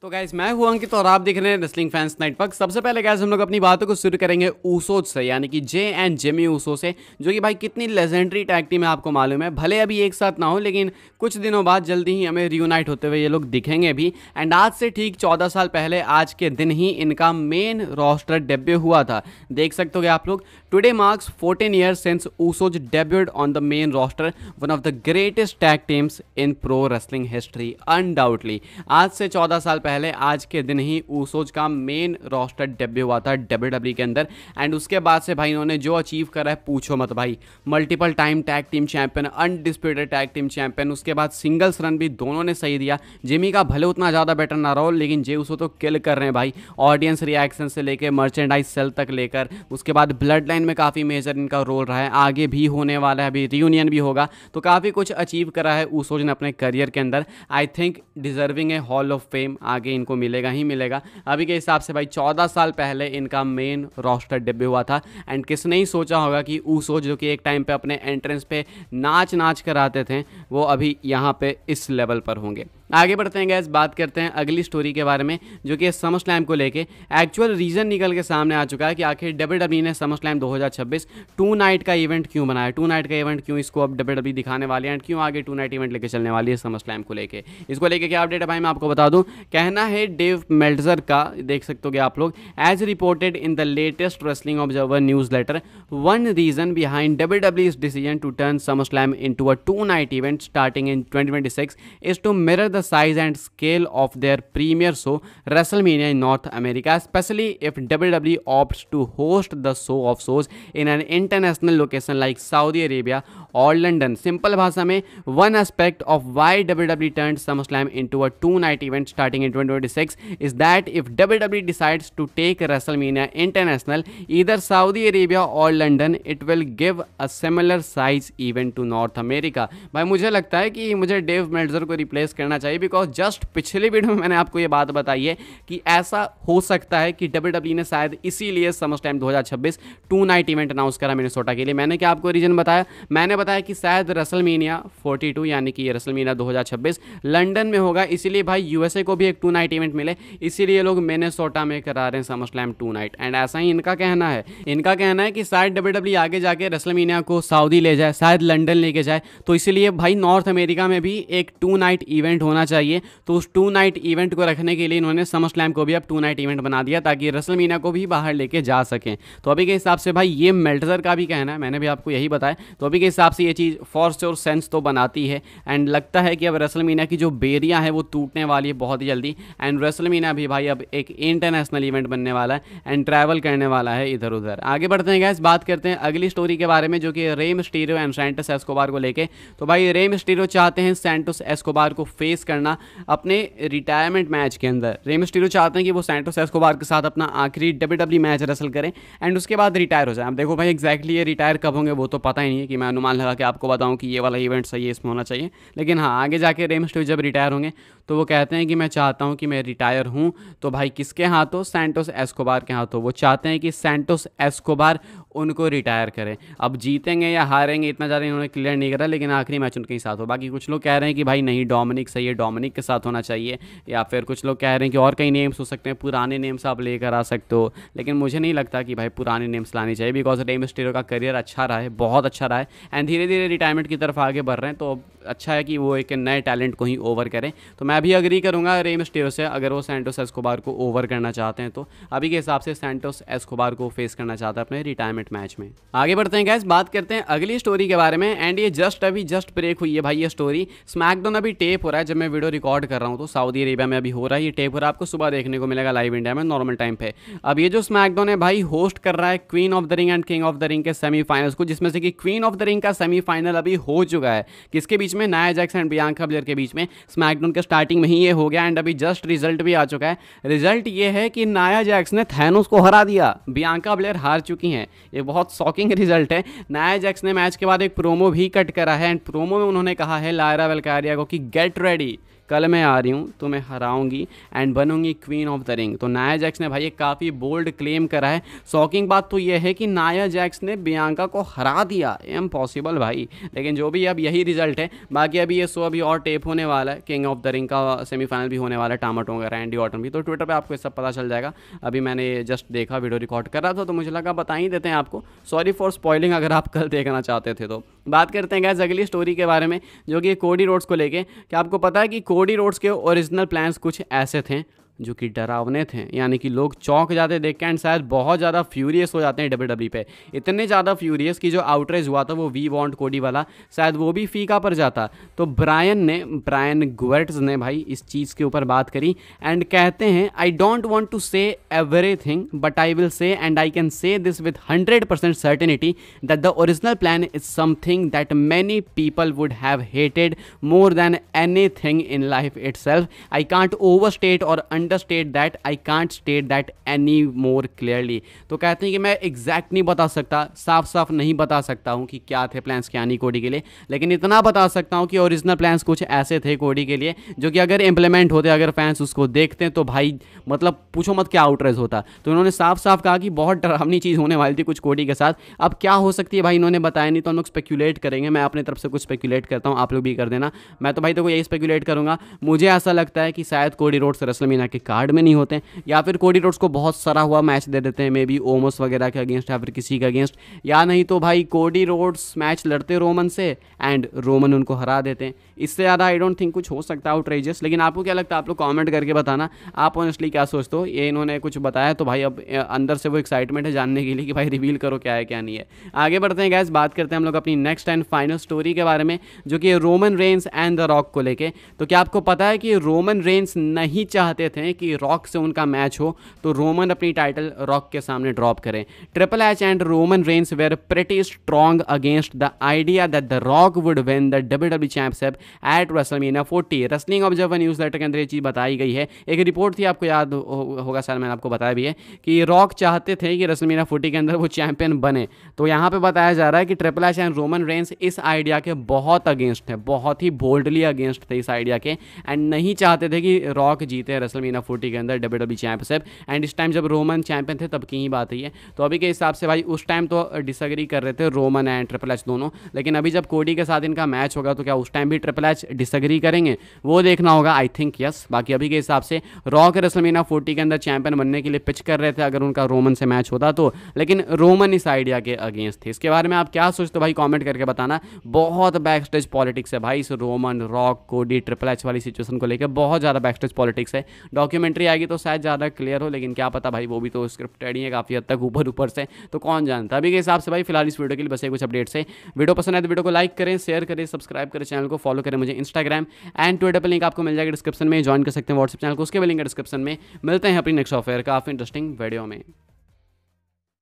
तो गाइस मैं हूं अंकित और आप देख रहे हैं रेसलिंग फैंस नाइट पक। सबसे पहले गाइस हम लोग अपनी बातों को शुरू करेंगे ऊसोज से, यानी कि जे एंड जेमी ऊसो से, जो कि भाई कितनी लेजेंडरी टैग टीम है आपको मालूम है। भले अभी एक साथ ना हो, लेकिन कुछ दिनों बाद जल्दी ही हमें रियूनाइट होते हुए ये लोग दिखेंगे भी। एंड आज से ठीक 14 साल पहले आज के दिन ही इनका मेन रोस्टर डेब्यू हुआ था। देख सकते हो आप लोग, today marks 14 years since Usos debuted on the main roster, one of the greatest tag teams in pro wrestling history undoubtedly. आज से 14 साल पहले आज के दिन ही ऊसोज का मेन रोस्टर डेब्यू हुआ था डब्ल्यूडब्ल्यूई के अंदर। एंड उसके बाद से भाई इन्होंने जो अचीव करा है पूछो मत भाई। Multiple time tag team champion, undisputed tag team champion, उसके बाद सिंगल्स रन भी दोनों ने सही दिया। जिमी का भले उतना ज़्यादा बेटर ना रहा हो, लेकिन जे ऊसो तो किल कर रहे हैं भाई। ऑडियंस रिएक्शन से लेकर मर्चेंडाइज सेल तक लेकर, उसके बाद ब्लड लाइन में काफ़ी मेजर इनका रोल रहा है, आगे भी होने वाला है, अभी रियूनियन भी होगा। तो काफ़ी कुछ अचीव करा है ऊसोज ने अपने करियर के अंदर। आई थिंक डिजर्विंग है हॉल ऑफ फेम, आगे इनको मिलेगा ही मिलेगा। अभी के हिसाब से भाई 14 साल पहले इनका मेन रोस्टर डेब्यू हुआ था। एंड किसने ही सोचा होगा कि ऊसो जो कि एक टाइम पे अपने एंट्रेंस पे नाच कर आते थे, वो अभी यहाँ पे इस लेवल पर होंगे। आगे बढ़ते हैं गैस, बात करते हैं अगली स्टोरी के बारे में, जो कि समर स्लैम को लेके एक्चुअल रीज़न निकल के सामने आ चुका है कि आखिर डब्ल्यूडब्ल्यूई ने समर स्लैम 2026 टू नाइट का इवेंट क्यों बनाया, टू नाइट का इवेंट क्यों इसको अब डब्ल्यूडब्ल्यूई दिखाने वाली है, एंड क्यों आगे टू नाइट इवेंट लेके चलने वाली है समर स्लैम को लेके। इसको लेके क्या अपडेट है भाई मैं आपको बता दूं। कहना है डेव मेल्टजर का, देख सकते हो आप लोग, as reported in the latest wrestling observer newsletter, one reason behind डब्ल्यूडब्ल्यूई's decision to turn SummerSlam into a two night event starting in 2026 is to mirror the size and scale of their premier show WrestleMania in North America, especially if WWE opts to host the show of shows in an international location like Saudi Arabia or London. Simple भाषा में, one aspect of why WWE turned SummerSlam into a two-night event starting in 2026 is that if WWE decides to take WrestleMania international, either Saudi Arabia or London, it will give a similar size event to North America. भाई मुझे लगता है कि मुझे Dave Meltzer को replace करना चाहिए, because just पिछली वीडियो में मैंने आपको ये बात बताई है कि ऐसा हो सकता है कि डब्ल्यूडब्ल्यूई ने शायद इसीलिए SummerSlam 2026 to night event announce करा मिनेसोटा के लिए। मैंने क्या आपको रीजन बताया? मैंने बताया कि शायद रेसलमेनिया 42 यानी कि रेसलमेनिया 2026 लंदन में होगा, इसीलिए भाई यूएसए को भी एक टू नाइट इवेंट मिले, इसीलिए लोग मिनेसोटा में करा रहे हैं SummerSlam tonight. And ऐसा ही इनका कहना है। इनका कहना है कि शायद डब्ल्यूडब्ल्यूई आगे जाके रेसलमेनिया को सऊदी ले जाए, शायद लंदन लेके जाए, तो इसीलिए भाई नॉर्थ अमेरिका में भी एक टू नाइट इवेंट होना चाहिए। तो उस टू नाइट इवेंट को रखने के लिए इन्होंने समर स्लैम को भी अब टू नाइट इवेंट बना दिया, ताकि रेसलमेनिया को भी बाहर लेके जा सकें। तो अभी के हिसाब से भाई ये मेल्टजर का भी कहना है, मैंने भी आपको यही बताया। तो अभी के हिसाब से ये चीज़ फॉर श्योर सेंस तो बनाती है। एंड लगता है कि अब रेसलमेनिया की जो बेरियां है वो टूटने वाली है बहुत ही जल्दी। एंड रेसलमेनिया भी भाई अब एक इंटरनेशनल इवेंट बनने वाला है एंड ट्रैवल करने वाला है इधर उधर। आगे बढ़ते हैं गैस, बात करते हैं अगली स्टोरी के बारे में, जो कि Rey Mysterio and Santos Escobar को लेके। तो भाई रे मिस्टीरियो चाहते हैं सैंटोस एस्कोबार को फेस करना अपने रिटायरमेंट मैच के अंदर। रे मिस्टीरियो चाहते हैं कि वो सैंटोस एस्कोबार के साथ अपना आखिरी डब्ल्यूडब्ल्यूई मैच रेसल करें एंड उसके बाद रिटायर हो जाए। अब देखो भाई एग्जैक्टली ये रिटायर कब होंगे वो तो पता ही नहीं है कि मैं अनुमान लगा के आपको बताऊं कि ये वाला इवेंट सही है, इसमें होना चाहिए। लेकिन हाँ, आगे जाके रे मिस्टीरियो जब रिटायर होंगे तो वो कहते हैं कि मैं चाहता हूं कि मैं रिटायर हूं, तो भाई किसके हाथों? सैंटोस एस्कोबार के हाथों। वो चाहते हैं कि सैंटोस एस्कोबार उनको रिटायर करें। अब जीतेंगे या हारेंगे इतना ज़्यादा इन्होंने क्लियर नहीं करा, लेकिन आखिरी मैच उनके ही साथ हो। बाकी कुछ लोग कह रहे हैं कि भाई नहीं डोमिनिक सही है, डोमिनिक के साथ होना चाहिए, या फिर कुछ लोग कह रहे हैं कि और कई नेम्स हो सकते हैं, पुराने नेम्स आप लेकर आ सकते हो। लेकिन मुझे नहीं लगता कि भाई पुराने नेम्स लाने चाहिए, बिकॉज रे मिस्टीरियो का करियर अच्छा रहा है, बहुत अच्छा रहा है, एंड धीरे धीरे रिटायरमेंट की तरफ आगे बढ़ रहे हैं। तो अच्छा है कि वो एक नए टैलेंट को ही ओवर करें। तो मैं भी अग्री करूंगा रे मिस्टीरियो से, अगर वो सैंटोस एस्कोबार को ओवर करना चाहते हैं तो अभी के हिसाब से सैंटोस एस्कोबार को फेस करना चाहता है अपने रिटायरमेंट मैच में। आगे बढ़ते हैं गैस, बात करते हैं अगली स्टोरी के बारे में। एंड ये जस्ट ब्रेक हुई है भाई ये स्टोरी। स्मैकडाउन अभी टेप हो रहा है जब मैं वीडियो रिकॉर्ड कर रहा हूँ, तो सऊदी अरेबिया में अभी हो रहा है ये टेप हो रहा है, आपको सुबह देखने को मिलेगा लाइव इंडिया में नॉर्मल टाइम पे। अब ये जो स्मैकडाउन है भाई होस्ट कर रहा है queen of the ring and king of the ring के सेमीफाइनल्स को, जिसमें से कि क्वीन ऑफ द रिंग का सेमीफाइनल अभी हो चुका है। किसके बीच में? Nia Jax and Bianca Blair के बीच में। स्मैकडाउन के स्टार्टिंग में ही ये हो गया एंड अभी जस्ट रिजल्ट भी आ चुका है। रिजल्ट ये है कि नाया जैक्स ने थैनोस को हरा दिया, बियांका ब्लेयर हार चुकी हैं। ये बहुत शॉकिंग रिजल्ट है। नाया जैक्स ने मैच के बाद एक प्रोमो भी कट करा है एंड प्रोमो में उन्होंने कहा है लायरा वेलकारिया को कि गेट रेडी, कल मैं आ रही हूँ, तुम्हें हराऊंगी एंड बनूंगी क्वीन ऑफ द रिंग। तो नाया जैक्स ने भाई ये काफ़ी बोल्ड क्लेम करा है। शॉकिंग बात तो ये है कि नाया जैक्स ने बियांका को हरा दिया, इम्पॉसिबल भाई। लेकिन जो भी अब यही रिजल्ट है। बाकी अभी ये शो अभी और टेप होने वाला है, किंग ऑफ द रिंग का सेमीफाइनल भी होने वाला है, टामाटो वगैरह, रैंडी ऑर्टन भी। तो ट्विटर पे आपको ये सब पता चल जाएगा। अभी मैंने जस्ट देखा, वीडियो रिकॉर्ड कर रहा था तो मुझे लगा बता ही देते हैं आपको। सॉरी फॉर स्पॉइलिंग अगर आप कल देखना चाहते थे तो। बात करते हैं गाइस अगली स्टोरी के बारे में, जो कि कोडी रोड्स को लेके। क्या आपको पता है कि कोडी रोड्स के ओरिजिनल प्लान्स कुछ ऐसे थे जो कि डरावने थे, यानी कि लोग चौंक जाते देख के एंड शायद बहुत ज़्यादा फ्यूरियस हो जाते हैं डब्ल्यूडब्ल्यूई पे। इतने ज़्यादा फ्यूरियस कि जो आउटरेज हुआ था वो वी वांट कोडी वाला, शायद वो भी फीका पर जाता। तो ब्रायन गुवर्ट्स ने भाई इस चीज़ के ऊपर बात करी एंड कहते हैं, I don't want to say everything but I will say and I can say this with 100% certainty that the original plan is something that many people would have hated more than anything in life itself. I can't overstate और understate that, I can't state that any more clearly. तो कहते हैं कि मैं exact नहीं बता सकता, साफ साफ नहीं बता सकता हूँ कि क्या थे प्लान्स क्या नहीं कोडी के लिए, लेकिन इतना बता सकता हूँ कि ओरिजिनल प्लान्स कुछ ऐसे थे कोडी के लिए जो कि अगर इंप्लीमेंट होते, अगर फैंस उसको देखते तो भाई मतलब पूछो मत क्या आउटरेज होता। तो इन्होंने साफ साफ कहा कि बहुत डरावनी चीज़ होने वाली थी कुछ कोडी के साथ। अब क्या हो सकती है भाई इन्होंने बताया नहीं, तो हम लोग स्पेक्यूलेट करेंगे। मैं अपनी तरफ से कुछ स्पेक्यूलेट करता हूँ, आप लोग भी कर देना। मैं तो भाई देखो यही स्पेक्यूलेट करूँगा। मुझे ऐसा लगता है कि शायद कोडी रोड्स रेसलमेनिया के कार्ड में नहीं होते, या फिर कोडी रोड्स को बहुत सरा हुआ मैच दे देते हैं, मे बी ओमोस वगैरह के अगेंस्ट या फिर किसी के अगेंस्ट, या नहीं तो भाई कोडी रोड्स मैच लड़ते रोमन से एंड रोमन उनको हरा देते हैं। इससे ज़्यादा आई डोंट थिंक कुछ हो सकता है आउटरेजियस। लेकिन आपको क्या लगता है, आप लोग कमेंट करके बताना आप ऑनेस्टली क्या सोचते हो। ये इन्होंने कुछ बताया तो भाई अब अंदर से वो एक्साइटमेंट है जानने के लिए कि भाई रिवील करो क्या है क्या नहीं है। आगे बढ़ते हैं गैस, बात करते हैं हम लोग अपनी नेक्स्ट एंड फाइनल स्टोरी के बारे में, जो कि Roman Reigns and the rock को लेके। तो क्या आपको पता है कि रोमन रेंस नहीं चाहते थे कि रॉक से उनका मैच हो, तो रोमन अपनी टाइटल रॉक के सामने ड्रॉप करें। Triple H and Roman Reigns were pretty strong against the idea that the Rock would win the WWE championship at WrestleMania 40। Wrestling Observer Newsletter के अंदर ये चीज़ बताई गई है। एक रिपोर्ट थी, आपको याद होगा शायद मैंने आपको बताया भी है कि रॉक चाहते थे कि रेसलमेनिया 40 के अंदर वो चैंपियन बने। तो यहाँ पे बताया जा रहा है कि triple H and Roman Reigns इस आइडिया के बहुत अगेंस्ट है, बहुत ही बोल्डली अगेंस्ट थे इस आइडिया के, एंड नहीं चाहते थे कि रॉक जीते रेसलमेनिया 40 के अंदर डब्ल्यूडब्ल्यूई चैंपियनशिप। एंड इस टाइम जब रोमन चैंपियन थे तब की ही बात है। तो अभी के हिसाब से भाई उस टाइम तो डिसएग्री कर रहे थे रोमन एंड ट्रिपल एच दोनों, लेकिन अभी जब कोडी के साथ इनका मैच होगा तो क्या उस टाइम भी ट्रिपल एच डिसएग्री करेंगे, वो देखना होगा। I think yes. बाकी अभी के हिसाब से रॉक रेसलमेनिया 40 के अंदर चैंपियन बनने के लिए पिच कर रहे थे अगर उनका रोमन से मैच होता तो, लेकिन रोमन इस आइडिया के अगेंस्ट थे। इसके बारे में आप क्या सोचते हो भाई कमेंट करके बताना। बहुत बैक स्टेज पॉलिटिक्स है भाई इस रोमन रॉक कोडी ट्रिपल एच वाली सिचुएशन को लेकर, बहुत ज़्यादा बैक स्टेज पॉलिटिक्स है। डॉक्यूमेंट्री आएगी तो शायद ज़्यादा क्लियर हो, लेकिन क्या पता भाई वो भी तो स्क्रिप्टेड ही है काफ़ी हद तक ऊपर से, तो कौन जानता। अभी के हिसाब से भाई फिलहाल इस वीडियो के लिए बस ये कुछ अपडेट्स है। वीडियो पसंद आए तो वीडियो को लाइक करें, शेयर करें, सब्सक्राइब करें, चैनल को फॉलो करें। मुझे इंस्टाग्राम एंड ट्विटर पर लिंक आपको मिल जाएगा डिस्क्रिप्शन में, ज्वाइन कर सकते हैं व्हाट्सएप चैनल को, उसके भी लिंक है डिस्क्रिप्शन में। मिलते हैं अपनी नेक्स्ट ऑफर काफ़ी इंटरेस्टिंग वीडियो में।